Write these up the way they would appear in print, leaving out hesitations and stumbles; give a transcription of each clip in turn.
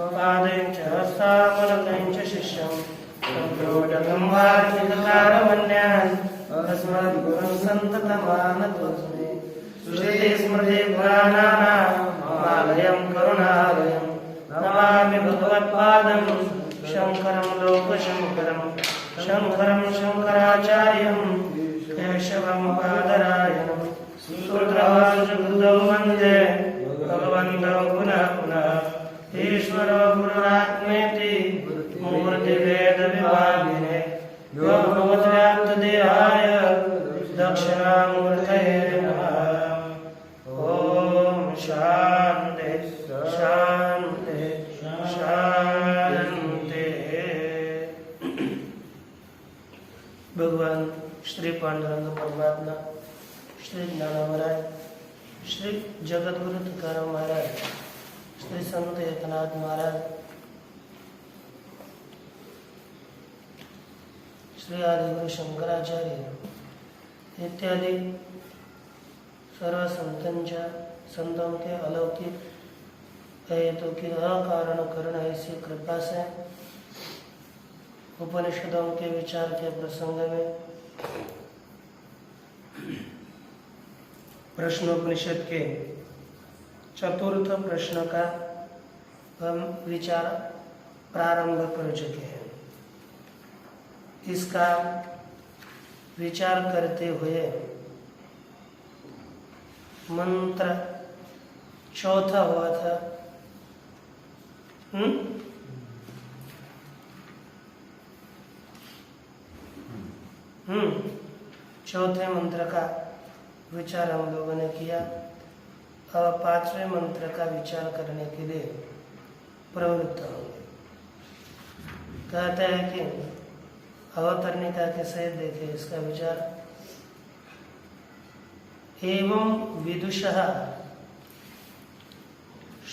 पादैं च हस्तामलकैं च शिष्यं तन्त्रोटकं वार्तिककारमन्यान् अस्मद्गुरुं सन्ततमानतोऽस्मि श्रुतिस्मृति पुराणानामालयं करुणालयं नमामि भगवत्पादं शङ्करं लोकशङ्करं शङ्करं शङ्कराचार्यं केशवं बादरायणं सूत्रभाष्यकृतौ वन्दे भगवन्तौ पुनः पुनः ईश्वरो गुरुरात्मेति मूर्तिभेदविभागिने व्योमवद्व्याप्तदेहाय दक्षिणामूर्तये नमः। ॐ शान्ति शान्ति शान्ति। भगवान श्री पांडुरंग परमात्मा, श्री ज्ञाना महाराज, श्री जगतगुरु तुकाराम महाराज, श्री संत एकनाथ महाराज, श्री आदिगुरु शंकराचार्य इत्यादि सर्व संतों के अलौकिक अहेतुकी अकारण करण ऐसी कृपा से उपनिषदों के विचार के प्रसंग में प्रश्नोपनिषद के चतुर्थ प्रश्न का हम विचार प्रारंभ कर चुके हैं। इसका विचार करते हुए मंत्र चौथा हुआ था। चौथे मंत्र का विचार हम लोगों ने किया। अब पांचवें मंत्र का विचार करने के लिए प्रवृत्त होंगे। कहते हैं कि अवतरणिका के सहित देखे इसका विचार। एवं विदुषः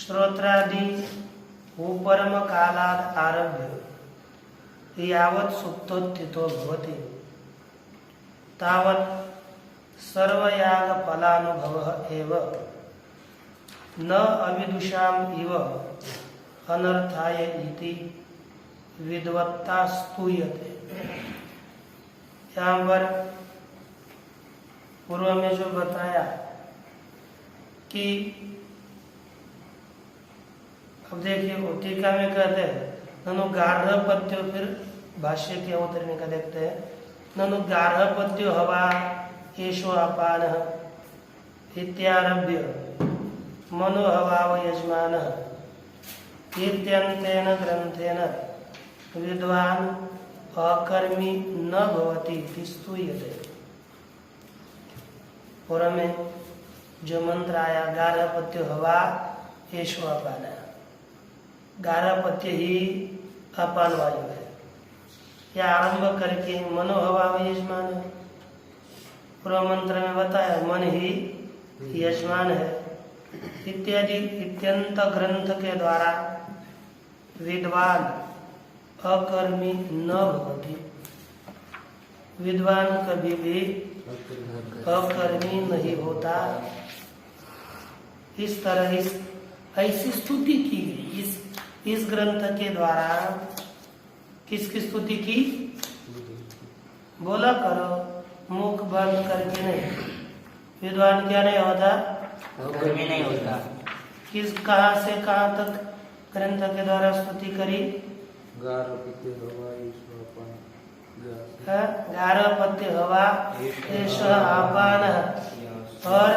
श्रोत्रादि उपरम कालाद आरभ्य यावत् सुप्तोत्थितो भवति तावत् सर्वयाग फलानुभवः एव न अविदुषाम् इव अनर्थाय इति विद्वत्ता स्तूयते। यहाँ पर पूर्व में जो बताया कि अब देखिए टीका में कहते हैं ननु गार्हपत्यो, फिर भाष्य के अवतरणिका देखते हैं ननु गार्हपत्यो हवा एषो अपानः इत्यारभ्य मनोहवाव यजमानः इत्यन्तेन ग्रन्थेन विद्वान् अकर्मी न भवति इति स्तूयते। पूर्व में जो मंत्र आया गार्हपत्यो हवा एषो अपानः, गार्हपत्य ही अपान वायु है। यह आरंभ करके मनोहवाव यजमान है। पूर्व मंत्र में बताया मन ही यजमान है इत्यादि इत्यंत ग्रंथ के द्वारा विद्वान अकर्मी न भवति। विद्वान कभी भी अकर्मी नहीं होता। इस तरह ऐसी स्तुति की गई इस ग्रंथ के द्वारा। किसकी स्तुति की? बोला करो, मुख बंद करके नहीं। विद्वान क्या नहीं होता? कर्मी नहीं होता। किस कहाँ से कहाँ तक ग्रंथ के द्वारा स्तुति करी? गार्हपत्य हवा एष अपान और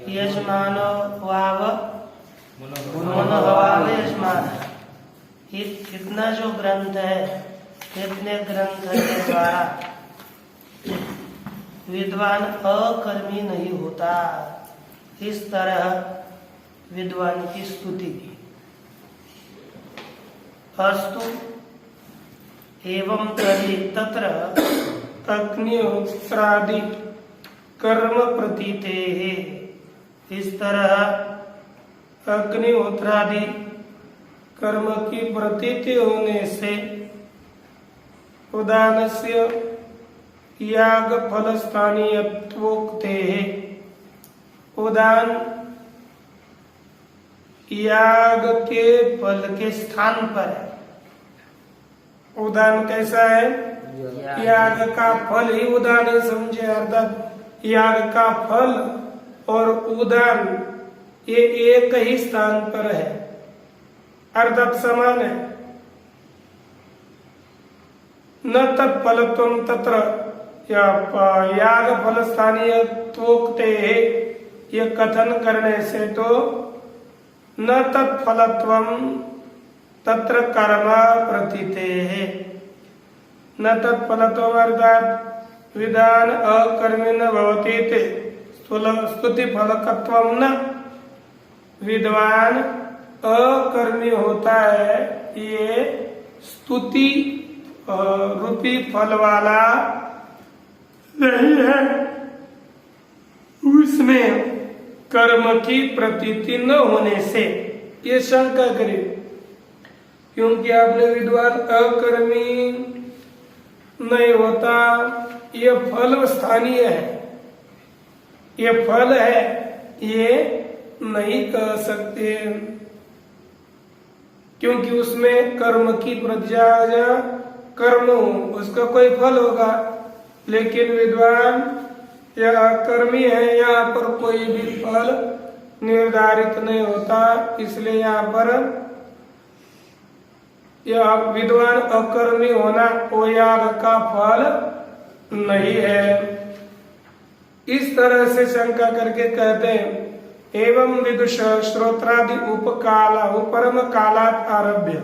यजमानो वाव मनोहवाव यजमान। इतना जो ग्रंथ है, इतने ग्रंथ के द्वारा विद्वान अकर्मी नहीं होता। इस तरह विद्वान की स्तुति की। अस्तु एवं तर्हि तत्र अग्निहोत्रादि कर्म प्रतीतेः। इस तरह अग्निहोत्रादि कर्म की प्रतीति होने से उदानस्य याग फल स्थानीयत्वोक्ते उदान याग के फल के स्थान पर है। उदान कैसा है? याग का फल ही उदान है, समझे? अर्थात याग का फल और उदान ये एक ही स्थान पर है, अर्थात समान है। न तत्फलत्वं तत्र याग फल स्थानीय त्वोक्ते, ये कथन करने से तो न तत्फलत्वं तत्र कर्म प्रतीते है। न तत्फलत्वं अर्थात विधान अकर्मी न भवति ते स्तुति फलकत्वं न, विद्वान अकर्मी होता है, ये स्तुति रूपी फल वाला नहीं है, उसमें कर्म की प्रतीति न होने से ये शंका करे। क्योंकि आपने विद्वान अकर्मी नहीं होता, ये फल स्थानीय है, ये फल है, ये नहीं कह सकते, क्योंकि उसमें कर्म की प्रत्याशा, कर्म उसका कोई फल होगा। लेकिन विद्वान या कर्मी है, यहाँ पर कोई भी फल निर्धारित नहीं होता, इसलिए यहाँ पर यह विद्वान अकर्मी होना वो याग का फल नहीं है। इस तरह से शंका करके कहते हैं एवं विदुष श्रोत्रादि उपकाला उपरम कालात आरभ्य।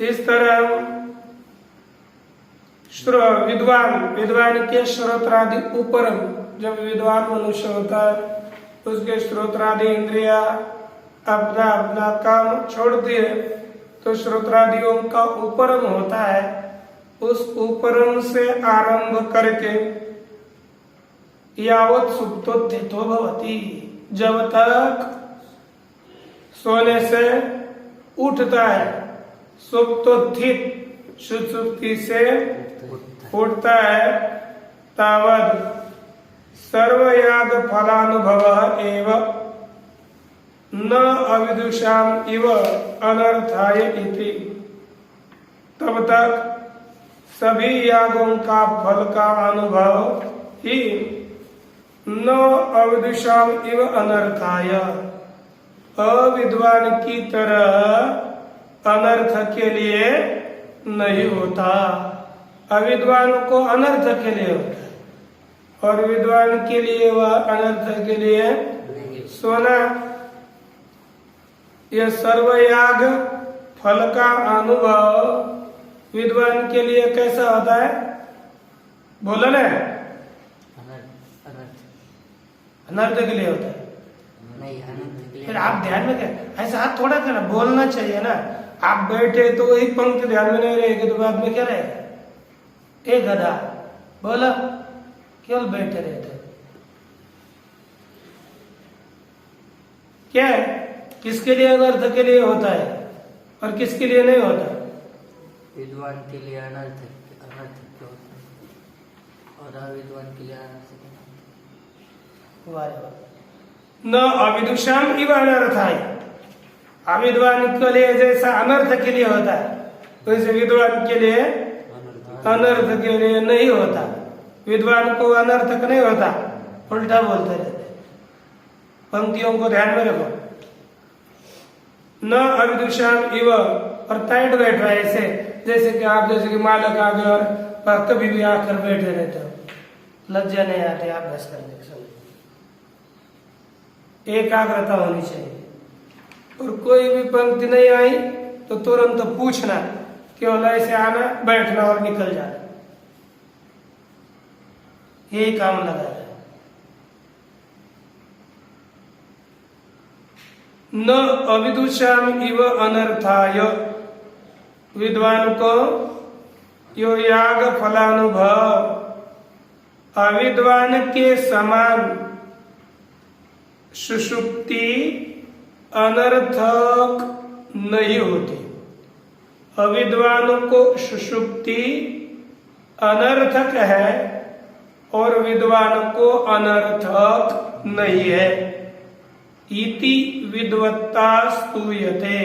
इस तरह विद्वान के श्रोत्रादि उपरम, जब विद्वान मनुष्य होता है उसके श्रोत्रादि इंद्रिया अपना अपना काम छोड़ती है, तो श्रोत्रादियों का उपरम होता है, उस उपरम से आरंभ करके यावत सुप्तोत्थितो भवति, जब तक सोने से उठता है, सुप्तोत्थित सुसुप्ति से उठता है, तावद सर्वयाग फलानुभव एव न अविदुषाम इव अनर्थाय इति। तब तक सभी यागों का फल का अनुभव ही न अविदुषाम इव अनर्थाय, अविद्वान की तरह अनर्थ के लिए नहीं होता। अविद्वान को अनर्थ के लिए होता है और विद्वान के लिए वह अनर्थ के लिए सोना। यह सर्वयाग फल का अनुभव विद्वान के लिए कैसा होता है? बोलो ना, अनर्थ के लिए होता है। नहीं, अनर्थ के लिए। फिर आप ध्यान में क्या ऐसा हाथ थोड़ा करना, बोलना चाहिए ना। आप बैठे तो वही पंक्ति ध्यान में नहीं रहेगी तो बाद में क्या रहेगा? एक गधा बोला, केवल बैठे रहते। क्या है? किसके लिए अनर्थ के लिए होता है और किसके लिए नहीं होता? विद्वान के लिए अनर्थ के होता है और अविद्वान के लिए अनर्थ के होता है। न अविदुषाम इव अनर्थाय, अविद्वान के लिए जैसा अनर्थ के लिए होता है वैसे विद्वान के लिए अनर्थ के लिए नहीं होता। विद्वान को अनर्थक नहीं होता, उल्टा बोलते रहते। पंक्तियों को ध्यान में रखो। न अविदुषाम इव, और टाइट बैठ रहा है ऐसे, जैसे कि आप जैसे कि मालक आ गए और कभी भी आकर बैठे रहते हो, लज्जा नहीं आती अभ्यास करने के समय। एकाग्रता होनी चाहिए। और कोई भी पंक्ति नहीं आई तो तुरंत पूछना, केवल ऐसे आना, बैठना और निकल जाना, यही काम लगा है। न अविदुषाम इव अनर्थाय, विद्वान को यो याग फलानुभव अविद्वान के समान सुषुप्ति अनर्थक नहीं होती। अविद्वान को सुषुप्ति अनर्थक है और विद्वान को अनर्थक नहीं है। इति विद्वत्ता स्तूयते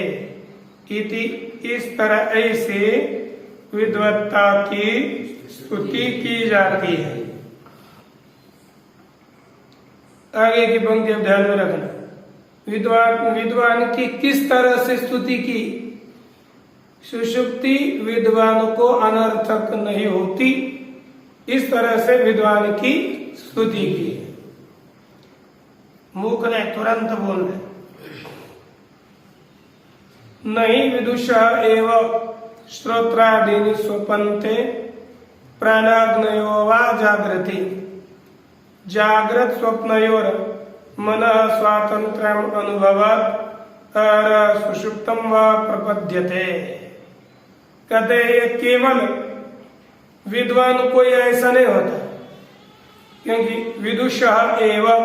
इति, इस तरह ऐसे विद्वत्ता की स्तुति की जाती है। आगे की पंक्ति अब ध्यान में रखना। विद्वान की किस तरह से स्तुति की? सुषुप्ति विद्वान को अनर्थक नहीं होती, इस तरह से विद्वान की स्तुति की है। मुख ने तुरंत बोलने, नहीं विदुषः एव श्रोत्रादीनि स्वपन्ते प्राणाग्नयो वा जागृति जाग्रत स्वप्नयोर मनः स्वातंत्र्यम अनुभवात् और सुषुप्तम वा प्रपद्यते। कहते ये केवल विद्वान कोई ऐसा नहीं होता, क्योंकि विदुषः एवं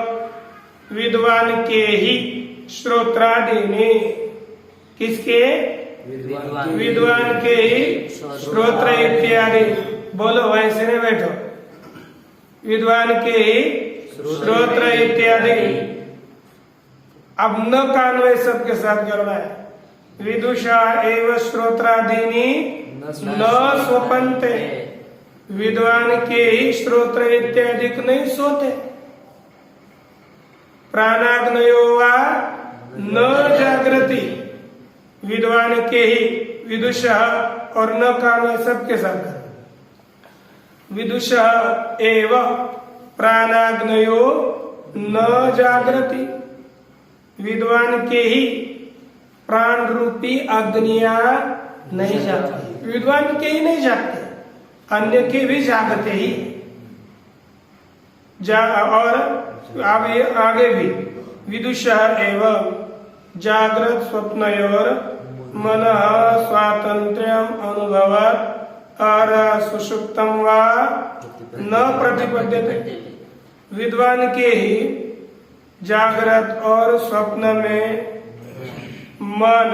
विद्वान के ही श्रोत्रादीनि, किसके? विद्वान के ही श्रोत्र इत्यादि। बोलो वैसे नहीं बैठो। विद्वान के ही श्रोत्र इत्यादि। अब न कान्वय सबके साथ करना है। विदुषा एव श्रोत्रादीनि न स्वपन्ते, विद्वान के ही श्रोत्र इत्यादि नहीं सोते। प्राणाग्नयो वा न जागृति, विद्वान के ही विदुषः और न कान्वय सबके साथ। विदुषः एव प्राणाग्नयो न जागृति, विद्वान के ही प्राण रूपी अग्नियां नहीं जागती। विद्वान के ही नहीं जागते, अन्य के भी जागते ही। और आगे भी विदुषः एवं जागृत स्वप्नयोर मनः स्वातंत्र्यम अनुभवात् और सुषुप्तम वा न प्रतिपद्यते। विद्वान के ही जागृत और स्वप्न में मन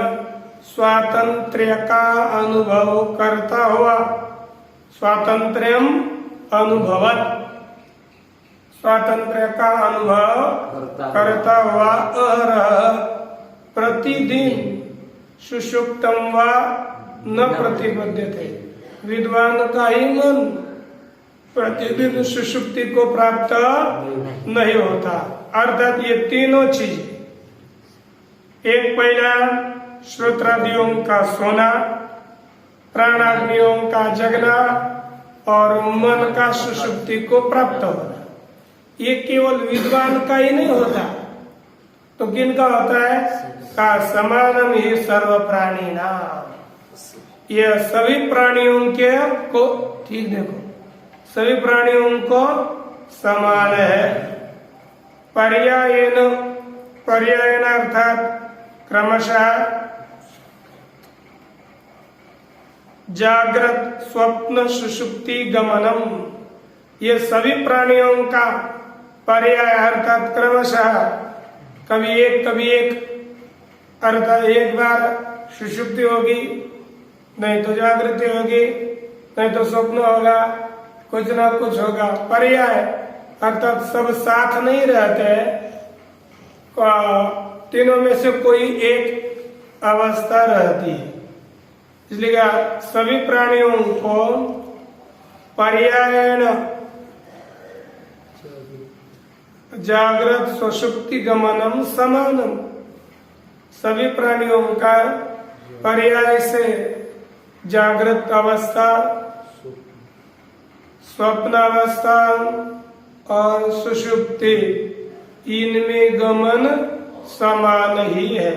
स्वातंत्र्य का अनुभव करता हुआ, स्वातंत्र्यम अनुभवत, स्वातंत्र्य का अनुभव करता हुआ अहरह प्रतिदिन सुषुप्तम वा न प्रतिपद्यते। विद्वान का ही मन प्रतिदिन सुषुप्ति को प्राप्त नहीं होता। अर्थात ये तीनों चीज, एक पहला श्रोत्रादियों का सोना, प्राणाग्नियों का जगना और मन का सुषुप्ति को प्राप्त होना, ये केवल विद्वान का ही नहीं होता, तो किनका होता है? का समानम ही सर्व प्राणी नाम, यह सभी प्राणियों के को, ठीक देखो, सभी प्राणियों को समान है। पर्यायेन, पर्यायेन अर्थात क्रमशः जागृत स्वप्न सुषुप्ति गमनम, ये सभी प्राणियों का पर्याय अर्थात क्रमशः, कभी एक अर्थात एक बार सुषुप्ति होगी, नहीं तो जागृति होगी, नहीं तो स्वप्न होगा, कुछ ना कुछ होगा। पर्याय अर्थात सब साथ नहीं रहते, तीनों में से कोई एक अवस्था रहती है। इसलिए सभी प्राणियों को पर्यायेन जागृत सुषुप्ति गमनम समानम, सभी प्राणियों का पर्याय से जागृत अवस्था, स्वप्न अवस्था और सुषुप्ति, इनमें गमन समान ही है।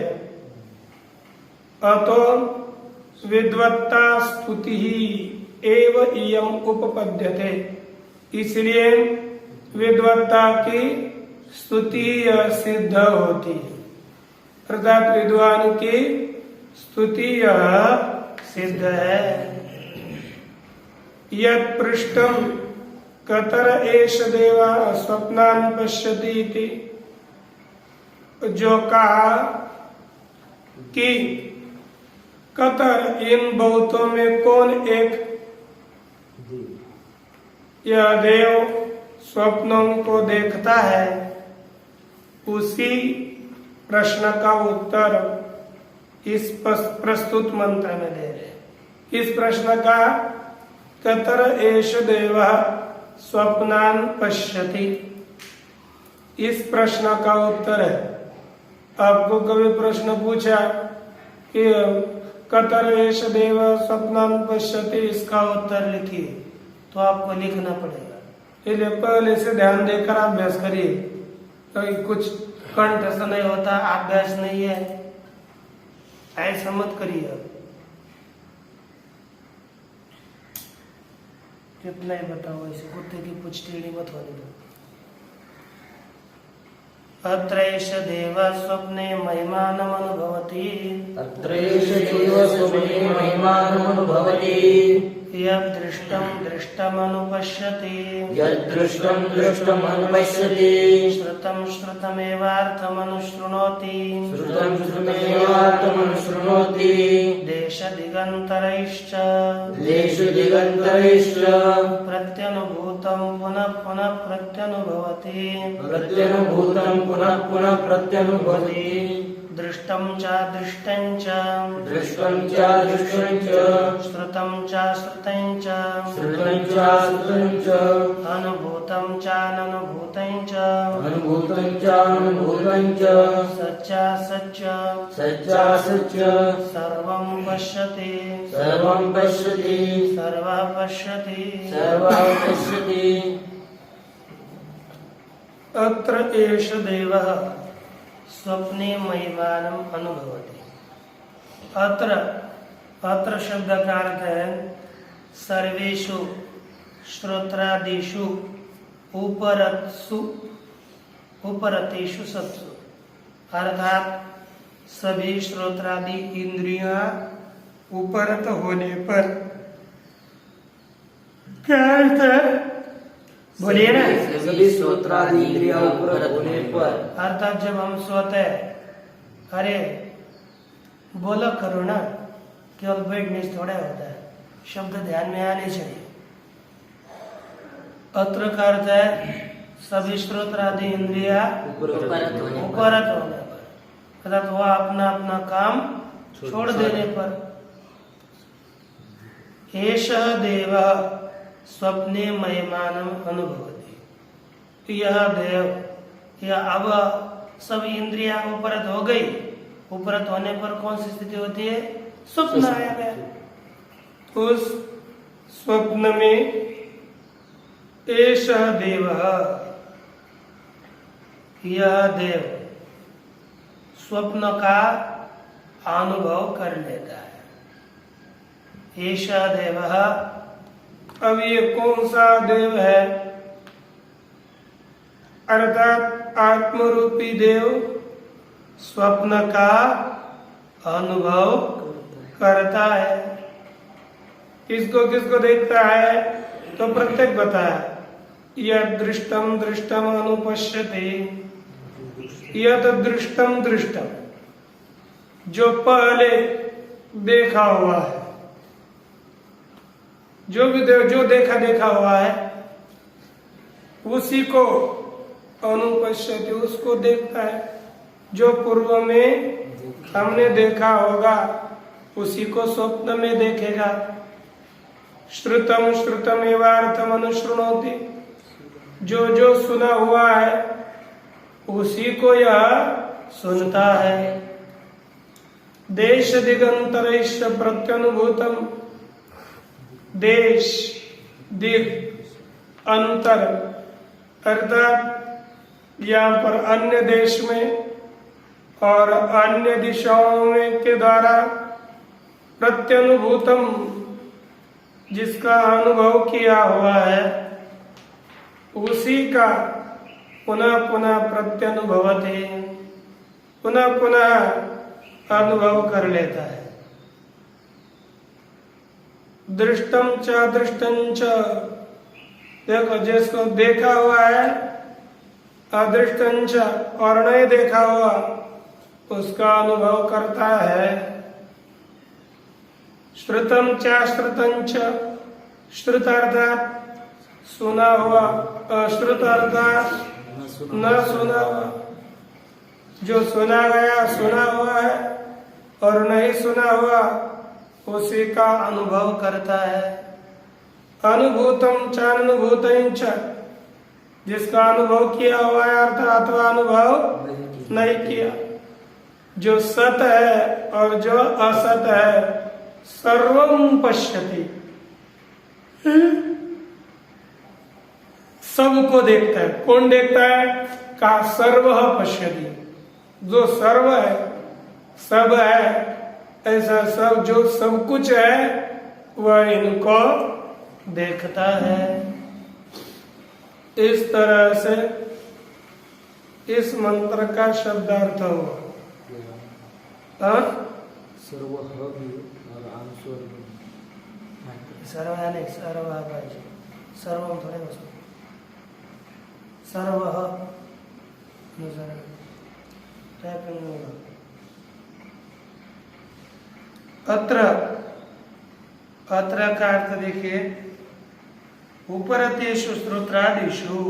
अतो विद्वत्ता स्तुति ही एव इयम उपपद्यते, इसलिए विद्वत्ता की स्तुति सिद्ध होती है। अर्थात विद्वान की स्तुति सिद्ध है। यत् पृष्ठम कतर एष देवा स्वप्नान पश्यति इति, जो कहा कि कतर, इन बहुतों में कौन एक, यह देव स्वप्नों को देखता है, उसी प्रश्न का उत्तर इस प्रस्तुत मंत्र में दे रहे। इस प्रश्न का कतर एष देवः स्वप्नान पश्यति, इस प्रश्न का उत्तर है। आपको कभी प्रश्न पूछा कि कतर एष देव स्वप्नान पश्यति, इसका उत्तर लिखिए, तो आपको लिखना पड़ेगा। इसलिए पहले से ध्यान देकर अभ्यास करिए। तो कुछ कंठस्थ नहीं होता, अभ्यास नहीं है, ऐसा मत करिए। कितना ही बताओ, ऐसे कुत्ते की पूछ टेढ़ी मत होने दो। अत्रैष देव स्वप्ने महिमानमनुभवति, अत्रैष देव स्वप्ने महिमानमनुभवति, यद्दृष्टं दृष्टमनुपश्यति, यद्दृष्टं दृष्टमनुपश्यति, श्रुतं श्रुतमेवार्थमनुशृणोति, श्रुतं श्रुतमेवार्थमनुशृणोति, देशदिगन्तरैश्च देशदिगन्तरैश्च प्रत्यनुभूतं पुनः पुनः प्रत्यनुभवति, प्रत्यनुभूतं पुनः पुनः प्रत्यनुभवति, दृष्टं च दृष्टं च, दृष्टं च दृष्टं च, श्रुतं च श्रुतं च, श्रुतं च श्रुतं च, अनुभूतं च अननुभूतं च, अनुभूतं च अनुभूतं च, सच्चा सच्च, सच्चा सच्च, सर्वं पश्यति, सर्वं पश्यति, सर्वः पश्यति। सर्वं पश्यति। अत्र एष देवः स्वप्ने महिमानम अनुभवति। अत्र शब्द का अर्थ है सर्वेषु श्रोत्रादिषु उपरतेषु सत्सु, अर्थात सभी श्रोत्रादि इंद्रियां उपरत होने पर। क्या अर्थ है? बोलिए ना। सभी श्रोत्रादि इंद्रियां उपरत होने पर, अर्थात जब हम सोते हैं, अरे बोला करो ना, केवल बैठने से थोड़ा होता है, शब्द ध्यान में आने चाहिए। अत्र का अर्थ है सभी श्रोत्रादि इंद्रिया उपरत होने पर, उपरत होने पर, अर्थात वह अपना अपना काम छोड़ देने पर। एषः देवः स्वप्ने महिमानम अनुभवति, यह देव, यह अब सब इंद्रियां उपरत हो गई। उपरत होने पर कौन सी स्थिति होती है? स्वप्न आया गया। उस स्वप्न में एषः देवः, यह देव स्वप्न का अनुभव कर लेता है। एषः देवः, अब ये कौन सा देव है? अर्थात आत्मरूपी देव स्वप्न का अनुभव करता है। किसको किसको देखता है? तो प्रत्येक बताया, यद दृष्टम दृष्टम अनुपश्यति, यद दृष्टम दृष्टम, जो पहले देखा हुआ है, जो देखा हुआ है उसी को अनुपश्यति, उसको देखता है। जो पूर्व में हमने देखा होगा उसी को स्वप्न में देखेगा। श्रुतम श्रुतमेवार्थम अनुशृणोति, जो सुना हुआ है उसी को यह सुनता है। देश दिगंतरैश्च प्रत्यनुभूतम, देश दिग अंतर, अर्थात यहाँ पर अन्य देश में और अन्य दिशाओं में के द्वारा प्रत्यनुभूतम, जिसका अनुभव किया हुआ है उसी का पुनः पुनः प्रत्यनुभवते, पुनः पुनः अनुभव कर लेता है। दृष्टम च दृष्टं च, देखो जिसको देखा हुआ है, अदृष्टं च, और नहीं देखा हुआ उसका अनुभव करता है। श्रुतम च श्रुतं च, श्रुत अर्थात सुना हुआ, अश्रुत अर्थात न सुना हुआ। जो सुना गया सुना हुआ है और नहीं सुना हुआ उसी का अनुभव करता है। अनुभूतम च अनुभूतम च, जिसका अनुभव किया हुआ है अर्थात अथवा अनुभव नहीं किया। जो सत है और जो असत है सर्वम पश्यति, सबको देखता है। कौन देखता है? का सर्व पश्यति, जो सर्व है, सब है, ऐसा सब जो सब कुछ है वह इनको देखता है। इस तरह से इस मंत्र का शब्दार्थ हुआ। सर्व भी और आंसर भी सर्व है नहीं, सर्व पाहिजे। सर्व थोडे बसू, सर्व अत्र, अत्र का अर्थ देखिए, उपरतेषु श्रोत्रादिषु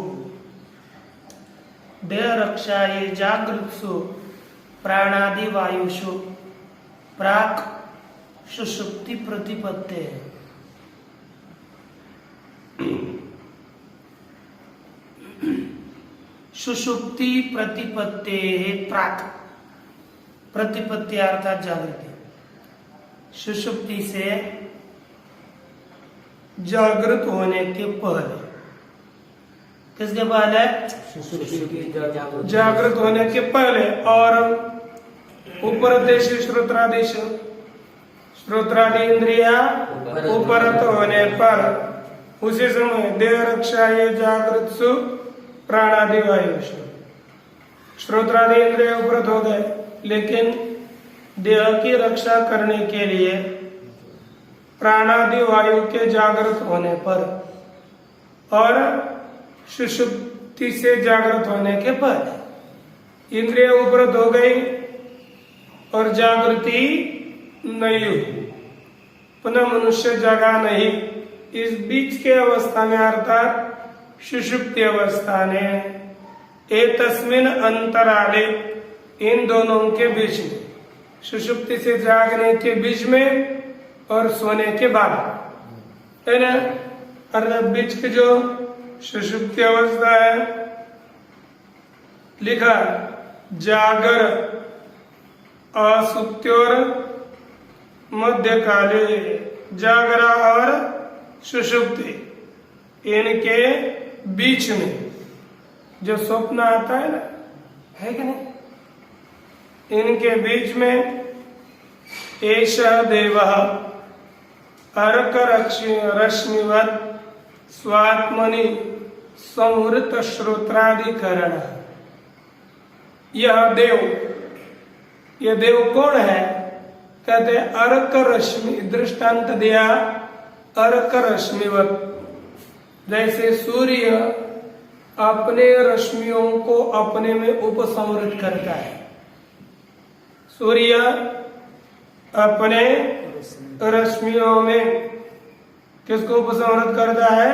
देह रक्षायै जागृत्सु प्राणादि वायुषु प्राक सुषुप्ति प्रतिपत्ते। सुषुप्ति प्रतिपत्ते प्राक, प्रतिपत्ति अर्थात जागृति। सुषुप्ति से जागृत होने के पहले, किसके पहले? जागृत होने के पहले। और उपरदेश श्रोत्रादेश, श्रोत्रादि इंद्रिया उपरत होने पर उसी समय देह रक्षा ये जागृतसु प्राणादि वायुषु, श्रोत्रादि इंद्रिय उपरत हो गए, लेकिन देह की रक्षा करने के लिए प्राणादि वायु के जागृत होने पर और सुषुप्ति से जागृत होने के पहले इंद्रिय उपरत हो गई और जागृति नहीं हुई, पुनः मनुष्य जगा नहीं। इस बीच के अवस्था में अर्थात सुषुप्ति अवस्था ने एतस्मिन् अंतराले, इन दोनों के बीच में, सुषुप्ति से जागने के बीच में और सोने के बाद, है ना, अर्थात बीच की जो सुषुप्ति अवस्था है, लिखा जागर असुप्त्योर मध्य काले, जागरा और सुषुप्ति इनके बीच में जो स्वप्न आता है ना, है कि नहीं, इनके बीच में एष देव अर्क रश्मिवत स्वात्मनि संवृत श्रोत्राधिकरण। यह देव कौन है? कहते अर्क रश्मि, दृष्टांत दिया अर्क रश्मिवत, जैसे सूर्य अपने रश्मियों को अपने में उपसंवृत करता है। सूर्य अपने रश्मियों में किसको उपसंवृत करता है?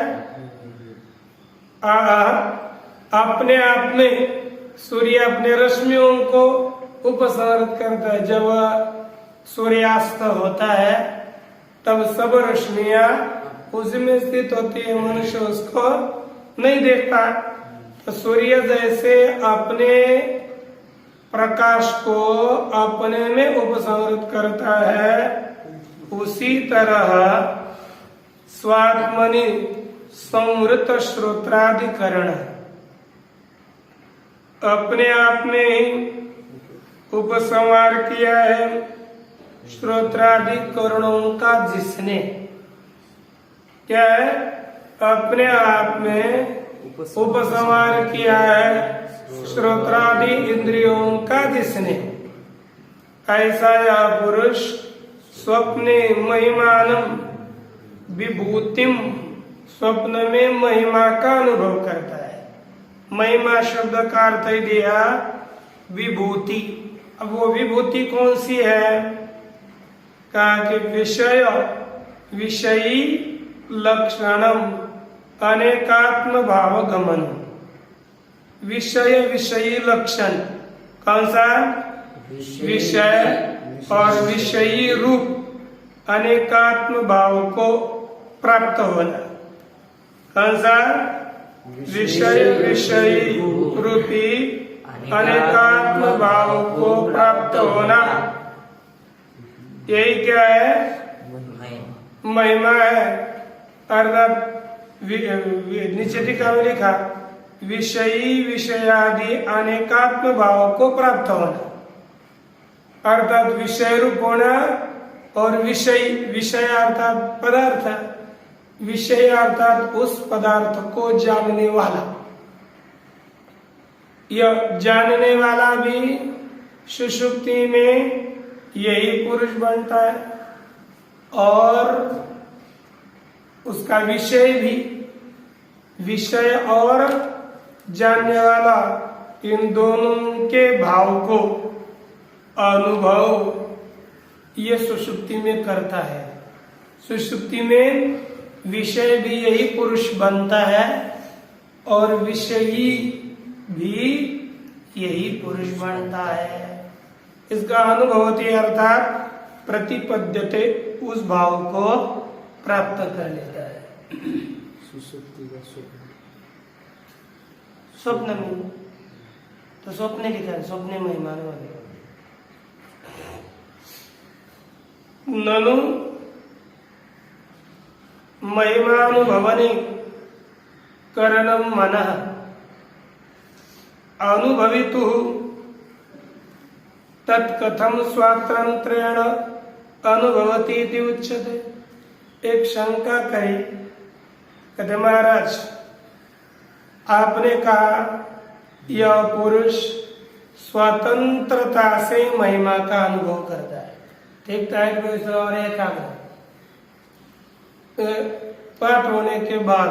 अपने आप में सूर्य अपने रश्मियों को उपसंवृत करता है। जब सूर्यास्त होता है तब सब रश्मियां उसमें स्थित होती है, मनुष्य उसको नहीं देखता। तो सूर्य जैसे अपने प्रकाश को अपने में उपसंवृत करता है, उसी तरह स्वात्मनि संवृत श्रोत्राधिकरण, अपने आप में ही उपसंहार किया है श्रोत्राधिकरणों का, जिसने क्या है? अपने आप में उपसंहार किया है श्रोत्रादि इंद्रियों का, जिसने। ऐसा यह पुरुष स्वप्ने महिमानम विभूतिम, स्वप्न में महिमा का अनुभव करता है। महिमा शब्द का अर्थ ही दिया विभूति। अब वो विभूति कौन सी है? कहा कि विषयी लक्षणम अनेकात्म भाव गमन। विषयी लक्षण कौन सा? विषय और विषयी रूप अनेकात्म भाव को प्राप्त होना। कौन सा? विषय विषयी रूपी अनेकात्म भाव को प्राप्त होना। यही क्या है? महिमा है। अर्थात नीचे टीका में लिखा विषयी विषयादि अनेकात्म भाव को प्राप्त होना, अर्थात विषय रूप होना। और विषय अर्थात पदार्थ, विषय अर्थात उस पदार्थ को जानने वाला। यह जानने वाला भी सुषुप्ति में यही पुरुष बनता है, और उसका विषय भी, विषय और जानने वाला, इन दोनों के भाव को अनुभव ये सुषुप्ति में करता है। सुषुप्ति में विषय भी यही पुरुष बनता है और विषयी भी यही पुरुष बनता है। इसका अनुभवती अर्थात प्रतिपद्यते, उस भाव को प्राप्त कर लेता है। सुषुप्ति का स्वप्न में तो स्वप्न लिखा है, स्वप्ने महिमान वाले। ननु महिमानुभवने करणम मनः अनुभवितु तत्कथम स्वातंत्र्येण अनुभवती इति उच्यते। एक शंका कही, कहते महाराज आपने कहा यह पुरुष स्वतंत्रता से महिमा का अनुभव करता है, ठीक है। और एकाग्र पाठ होने के बाद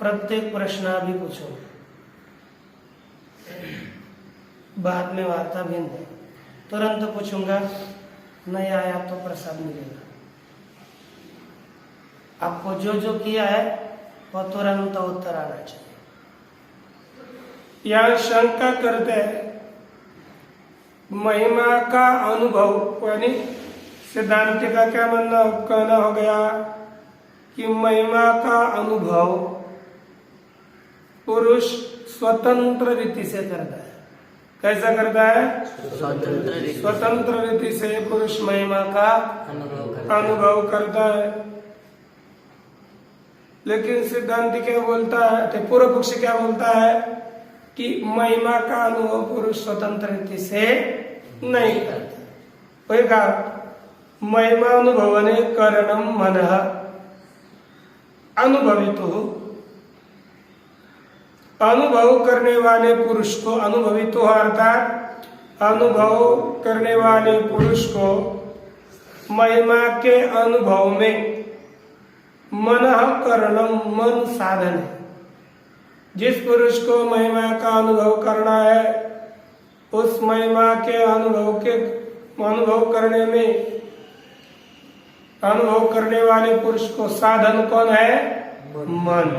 प्रत्येक प्रश्न भी पूछो, बाद में वार्ता भिन्न है। तुरंत पूछूंगा, नहीं आया तो प्रसाद मिलेगा। आपको जो जो किया है वो तुरंत उत्तर आना चाहिए। यह शंका करते हैं महिमा का अनुभव, यानी सिद्धांत का क्या कहना हो गया कि महिमा का अनुभव पुरुष स्वतंत्र रीति से करता है। कैसा करता है? स्वतंत्र रीति से पुरुष महिमा का अनुभव करता है। लेकिन सिद्धांत क्या बोलता है, तो पूर्व पक्ष क्या बोलता है कि महिमा का अनुभव पुरुष स्वतंत्र रीति से नहीं करता। वही कहा महिमा अनुभवने करणम मनः अनुभवितु, अनुभव करने वाले पुरुष को, अनुभवितु अर्थात अनुभव करने वाले पुरुष को महिमा के अनुभव में मनः करणम, मन साधन है। जिस पुरुष को महिमा का अनुभव करना है, उस महिमा के अनुभव करने में, अनुभव करने वाले पुरुष को साधन कौन है? मन।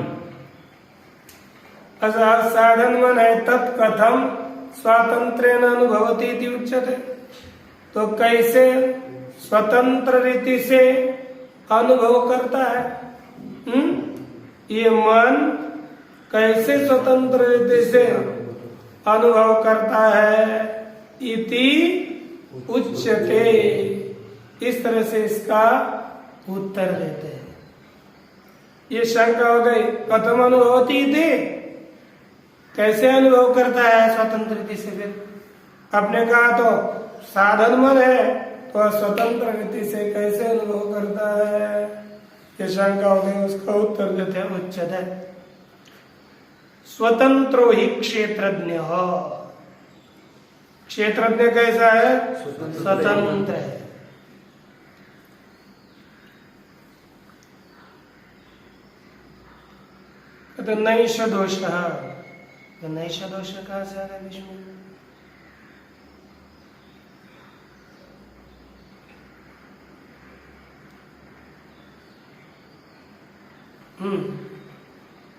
अतः साधन मन है। तत्कथम स्वातंत्र्येण अनुभवति इति उच्यते। तो कैसे स्वतंत्र रीति से अनुभव करता है? ये मन कैसे स्वतंत्र रीति से अनुभव करता है? इति उच्यते। इस तरह से इसका उत्तर देते हैं। ये शंका हो गई, कथम अनुभवती थी, कैसे अनुभव करता है स्वतंत्र रीति से? फिर आपने कहा तो साधन मन है, तो स्वतंत्र रीति से कैसे अनुभव करता है? ये शंका हो गई, उसका उत्तर देते हैं। उच्यते स्वतंत्रो ही क्षेत्रज्ञ। क्षेत्रज्ञ कैसा है? स्वतंत्र है। तो नैष दोष, तो नैष दोष कहाँ से आ गया विष्णु?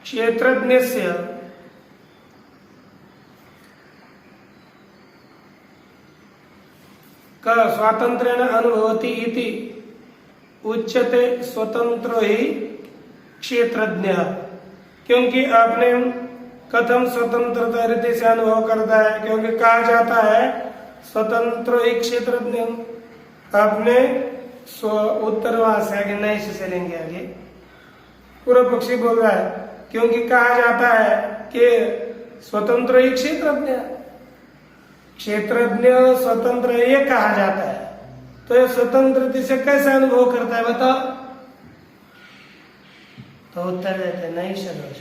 क्षेत्रज्ञस्य क स्वातंत्र्येण अनुभवति इति उच्यते स्वतंत्रो ही क्षेत्रज्ञ। क्योंकि आपने कथम स्वतंत्रता रीति से अनुभव करता है, क्योंकि कहा जाता है स्वतंत्र ही क्षेत्रज्ञ। आपने उत्तर वहां से आगे नहीं से चलेंगे आगे। पूर्व पक्षी बोल रहा है क्योंकि कहा जाता है कि स्वतंत्र ही क्षेत्रज्ञ, क्षेत्रज्ञ स्वतंत्र ये कहा जाता है, तो ये स्वतंत्र से कैसे अनुभव करता है बताओ? तो उत्तर देते नहीं सदोष।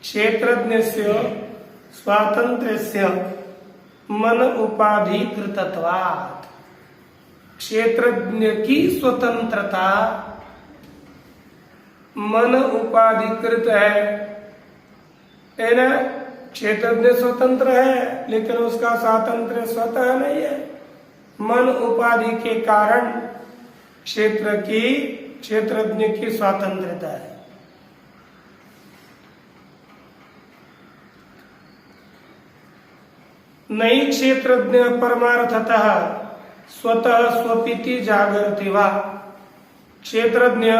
क्षेत्रज्ञ स्वातंत्र्य मन उपाधिकृतत्वात्। क्षेत्रज्ञ की स्वतंत्रता मन उपाधिकृत है ना। क्षेत्रज्ञ स्वतंत्र है लेकिन उसका स्वातंत्र्य स्वतः नहीं है, मन उपाधि के कारण क्षेत्रज्ञ की स्वतंत्रता है। नई क्षेत्रज्ञ परमार्थतः स्वतः स्वपिति जागृति वा। क्षेत्रज्ञ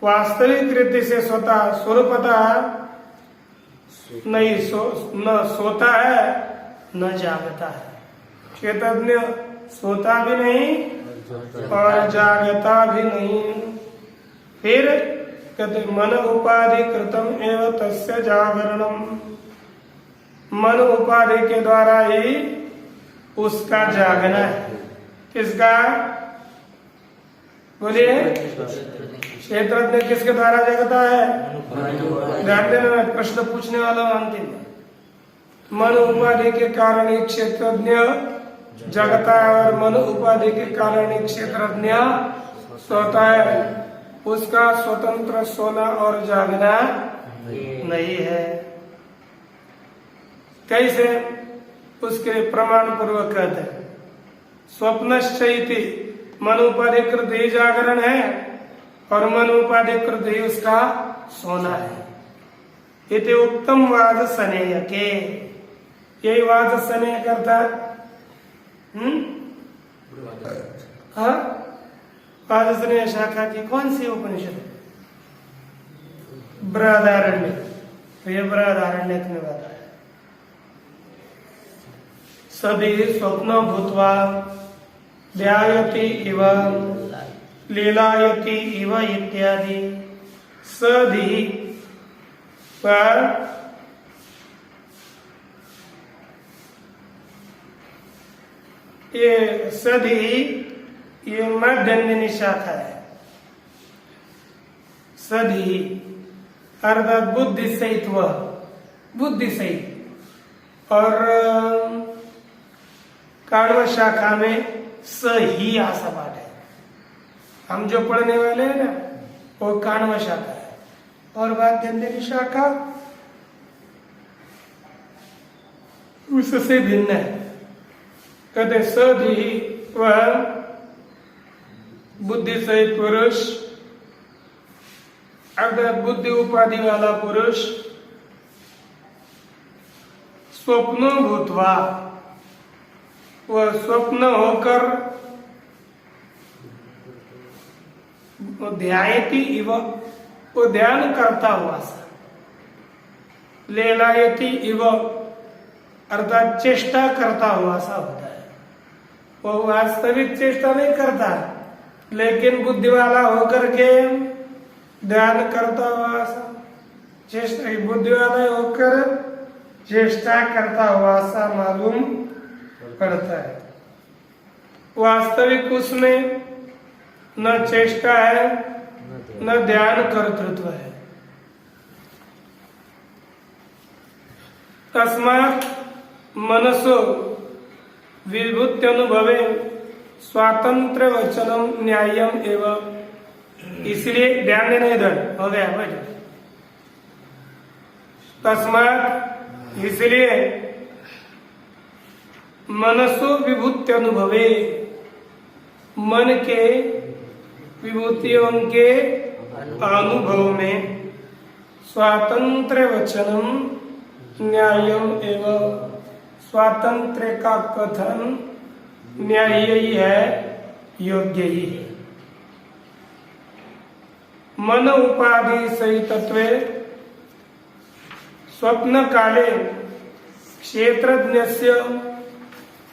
वास्तविक रीति से स्वतः स्वरूपतः नहीं न सोता है न जागता है। क्षेत्रज्ञ सोता भी नहीं और जागता भी नहीं। फिर कहते मन उपाधि कृतम एवं तस्य जागरणम। मन उपाधि के द्वारा ही उसका जागना है। किसका? बोलिए। क्षेत्रज्ञ किसके द्वारा जगता है? ध्यान देना, प्रश्न पूछने वाला अंतिम। मन उपाधि के कारण ही क्षेत्रज्ञ जगता है और मन उपाधि के कारण ही क्षेत्रज्ञ सोता है। उसका स्वतंत्र सोना और जागना नहीं है। कैसे? उसके प्रमाण पूर्वक कहते हैं स्वप्नश्चैति मन उपाधिकृत ही जागरण है और मन उपाधिकृत ही उसका सोना है। इति उत्तम वाद सनेय के। यही वाद सनेय करता है। हाँ, वाद सनेय शाखा की कौन सी उपनिषद? बृहदारण्यक। तो ये बृहदारण्यक में बताया सभी स्वप्न भूत्वा ध्यायति इव लीलायति इव इत्यादि सधि पर ये सधि ये मध्यन्दिनी शाखा है। सधि अर्थात बुद्धि सहित, वह बुद्धि सहित। और काण्व शाखा में स ही आसा पाठ है। हम जो पढ़ने वाले हैं ना वो काण्व शाखा है। और वाद्यंजलि शाखा उससे भिन्न है। कहते सधि वह बुद्धि सहित पुरुष अर्थात बुद्धि उपाधि वाला पुरुष स्वप्नो भूतवा वह स्वप्न होकर ध्यायति इव वो ध्यान करता हुआ सा। लेलायति इव अर्थात चेष्टा करता हुआ सा होता है। वो वास्तविक चेष्टा नहीं करता लेकिन बुद्धि वाला होकर के ध्यान करता हुआ सा, चेष्टा बुद्धि वाला होकर चेष्टा करता हुआ सा मालूम पड़ता है। वास्तविक उसमें न चेष्टा है न ध्यान कर्तृत्व है। तस्मात् मनसो विभूत्यनुभवे स्वातंत्र वचनम न्यायम एवं। इसलिए ध्यान देना इधर हो गया भाई। तस्मात् इसलिए मनसो विभूति अनुभवे मन के विभूतियों के अनुभव में स्वातंत्र वचनम न्यायम एवं स्वातंत्र का कथन न्याय्य ही है, योग्य ही है। मन उपाधि सहितत्वे स्वप्न काले क्षेत्रज्ञस्य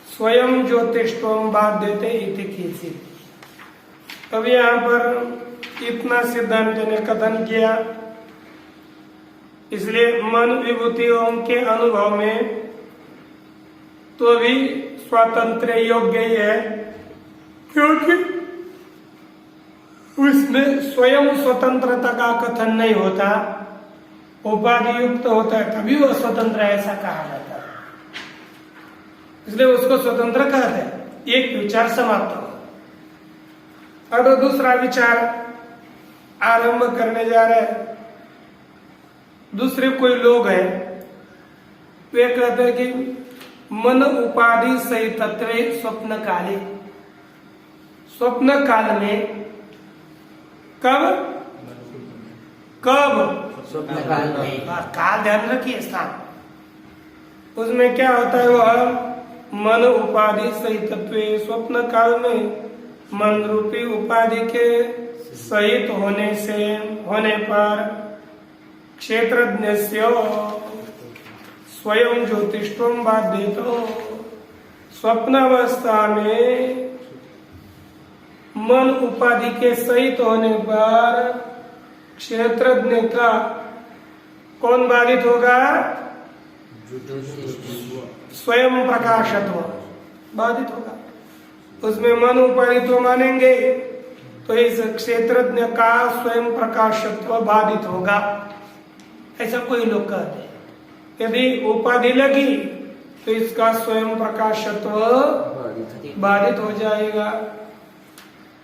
स्वयं ज्योतिष्वम बाध्यते इति केचित्। अब यहाँ पर इतना सिद्धांत ने कथन किया, इसलिए मन विभूतियों के अनुभव में तो भी स्वतंत्र योग्य ही है, क्योंकि उसमें स्वयं स्वतंत्रता का कथन नहीं होता, उपाधि युक्त होता है, तभी वह स्वतंत्र ऐसा कहा जाता है, इसलिए उसको स्वतंत्र कहते हैं। एक विचार समाप्त हो। अब दूसरा विचार आरंभ करने जा रहे हैं। दूसरे कोई लोग हैं, वे कहते हैं कि मन उपाधि सहितत्वे स्वप्न काले, स्वप्न काल में कब स्वप्न काल में, काल ध्यान रखिए स्थान, उसमें क्या होता है, वह मन उपाधि सहितत्वे स्वप्न काल में मन रूपी उपाधि के सहित होने पर क्षेत्रज्ञस्य स्वयं ज्योतिष्वम बाध्यतो, स्वप्नावस्था में मन उपाधि के सहित होने पर क्षेत्रज्ञ का कौन बाधित होगा, स्वयं प्रकाशत्व बाधित होगा। उसमें मन उपाधि तो मानेंगे तो इस क्षेत्रज्ञ का स्वयं प्रकाशत्व बाधित होगा, ऐसा कोई लोग कहते हैं। यदि उपाधि लगी तो इसका स्वयं प्रकाशत्व बाधित हो जाएगा,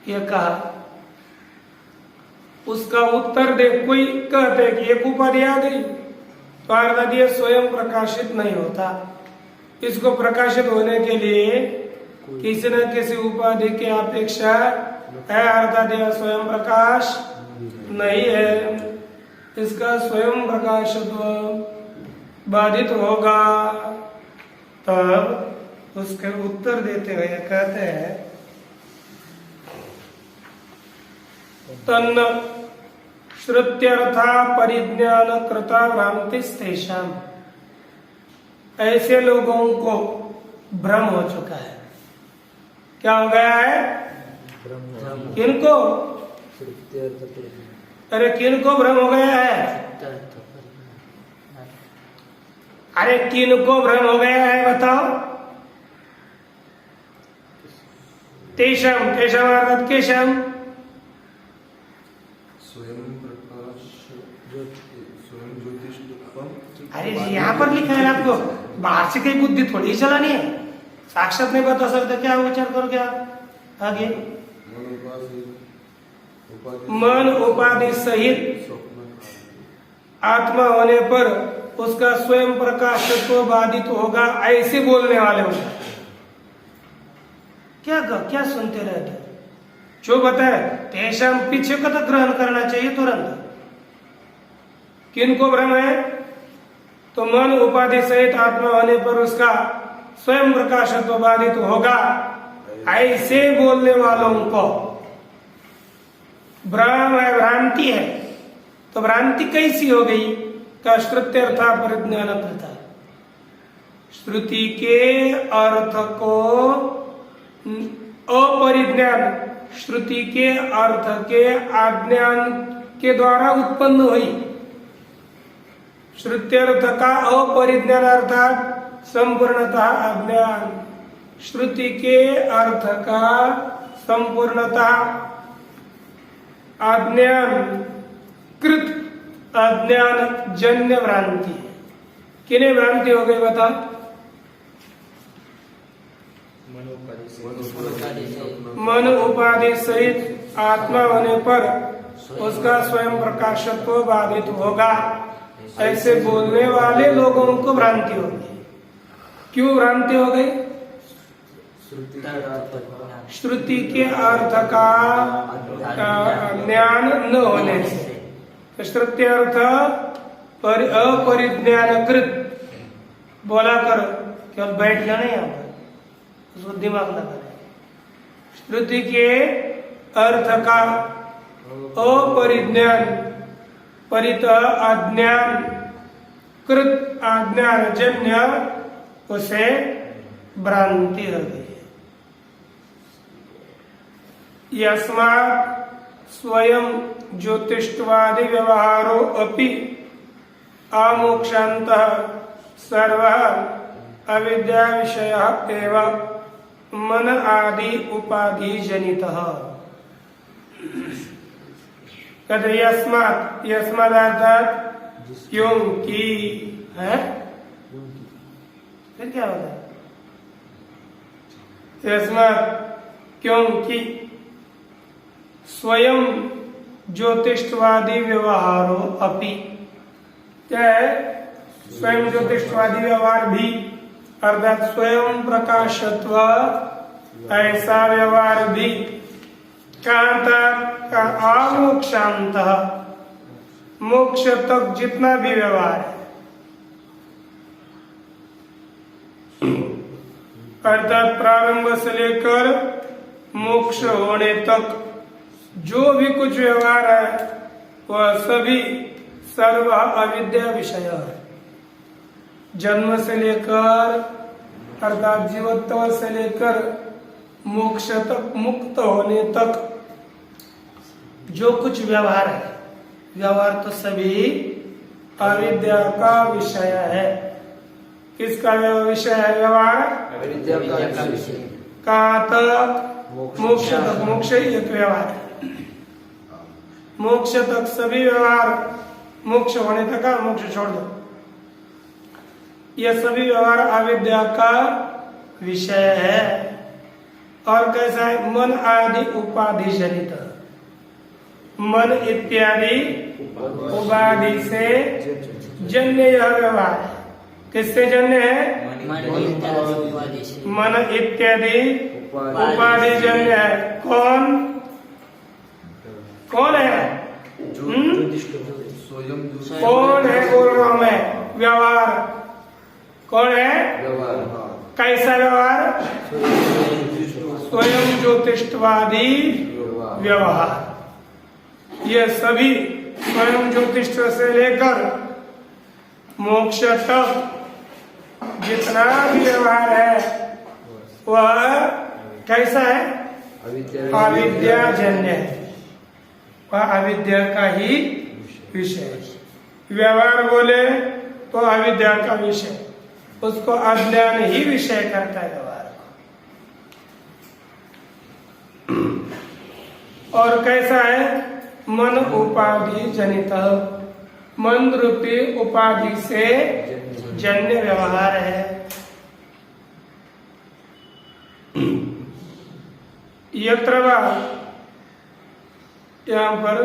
यह कहा। उसका उत्तर दे, कोई कहते हैं कि एक उपाधि आ गई तो अर्थात यह स्वयं प्रकाशित नहीं होता, इसको प्रकाशित होने के लिए किसी न किसी उपाधि की अपेक्षा है, अर्थात यह स्वयं प्रकाश नहीं है, इसका स्वयं प्रकाशत्व बाधित होगा। तब उसके उत्तर देते हुए कहते हैं, तन्न श्रुत्यर्था परिज्ञान कृता भ्रांतिस्तेषाम, ऐसे लोगों को भ्रम हो चुका है। क्या हो गया है, किनको, अरे किनको भ्रम हो गया है, अरे किनको भ्रम हो गया है बताओ। तेषाम, तेषाम अर्थात केशम, अरे यहाँ पर लिखा है आपको, बाहर से कहीं बुद्धि थोड़ी चलानी है, साक्षात नहीं बता सकते, क्या विचार करोगे आप आगे। मन उपाधि सहित आत्मा होने पर उसका स्वयं प्रकाशत्व बाधित होगा, ऐसे बोलने वाले हो। क्या सुनते रहते, जो बताए तेषाम पीछे का तो ग्रहण करना चाहिए तुरंत। किनको भ्रम है, तो मन उपाधि सहित आत्मा होने पर उसका स्वयं प्रकाशत्व बाधित होगा, ऐसे बोलने वालों को भ्रम है, भ्रांति है। तो भ्रांति कैसी हो गई का श्रुत्यर्था परिज्ञान करता, श्रुति के अर्थ को अपरिज्ञान, श्रुति के अर्थ के अज्ञान के द्वारा उत्पन्न हुई। श्रुत्यर्थ का अपरिज्ञान अर्थात संपूर्णतः अज्ञान, श्रुति के अर्थ का संपूर्णतः अज्ञान कृत, अज्ञान जन्य भ्रांति। किन्हें भ्रांति हो गई बता, मन उपाधि सहित आत्मा होने पर उसका स्वयं प्रकाशत्व बाधित होगा, ऐसे बोलने वाले लोगों को भ्रांति होगी। क्यों भ्रांति हो गई, श्रुति के अर्थ का ज्ञान न होने से। श्रुति अर्थ अपरिज्ञानकृत बोला कर, केवल बैठना नहीं, यहाँ पर उसको दिमाग लगा है। श्रुति के अर्थ का अपरिज्ञान परित अज्ञान कृत अज्ञानजन्य उसे भ्रांति हो गई। यस्मात् स्वयं ज्योतिषवादी व्यवहारो अपि अमोक्षान्तः सर्वः अविद्या विषयः एव मन आदि उपाधि जनितः। कहते यस्मात् यस्मात् अर्थात क्योंकि है, फिर क्या होता है? यस्मात् क्योंकि स्वयं ज्योतिषवादी व्यवहारो अपि, क्या है? स्वयं ज्योतिषवादी व्यवहार भी अर्थात स्वयं प्रकाशत्व ऐसा व्यवहार भी कहाँ तक? आमोक्षांत मोक्ष तक जितना भी व्यवहार है, अर्थात प्रारंभ से लेकर मोक्ष होने तक जो भी कुछ व्यवहार है वह सभी सर्व अविद्या विषय है। जन्म से लेकर अर्थात जीवत्व से लेकर मोक्ष तक मुक्त होने तक जो कुछ व्यवहार है, व्यवहार तो सभी अविद्या का विषय है। किसका विषय है व्यवहार? अविद्या का विषय। कहाँ तक? मोक्ष तक। मोक्ष ही एक व्यवहार है। मोक्ष तक सभी व्यवहार, मोक्ष होने तक का मोक्ष छोड़ दो, यह सभी व्यवहार अविद्या का विषय है। और कैसा है? मन आदि उपाधि जनित, मन इत्यादि उपाधि से जन्य यह व्यवहार है। किससे जन्य है? मन इत्यादि उपाधि जन्य है। कौन कौन है? कौन है बोल रहा हूं मैं? व्यवहार। कौन है? कैसा व्यवहार? स्वयं ज्योतिषवादी व्यवहार। ये सभी स्वयं ज्योतिष से लेकर मोक्ष तक जितना भी व्यवहार है वह कैसा है? अविद्या जन्य है, वह अविद्या का ही विषय। व्यवहार बोले तो अविद्या का विषय, उसको अज्ञान ही विषय करता है व्यवहार को। और कैसा है? मन उपाधि जनित, मन रूपी उपाधि से जन्य व्यवहार है। यत्र वा, यहाँ पर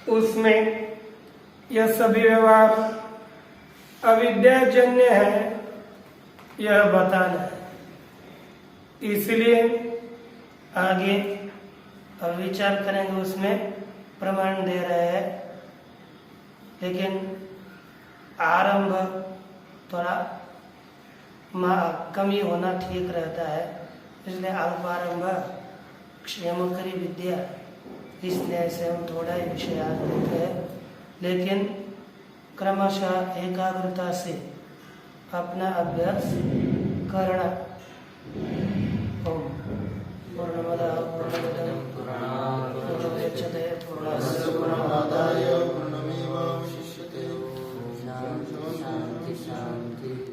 उसमें यह सभी व्यवहार अविद्याजन्य है यह बताना है। इसलिए आगे अब विचार करेंगे, उसमें प्रमाण दे रहे हैं, लेकिन आरंभ थोड़ा कमी होना ठीक रहता है, इसलिए अल्पारंभ क्षेमकरी विद्या, इसलिए ऐसे हम थोड़ा ही विषय आज देते हैं, लेकिन क्रमशः एकाग्रता से अपना अभ्यास करना। ओम पूर्णमदः पूर्णमिदं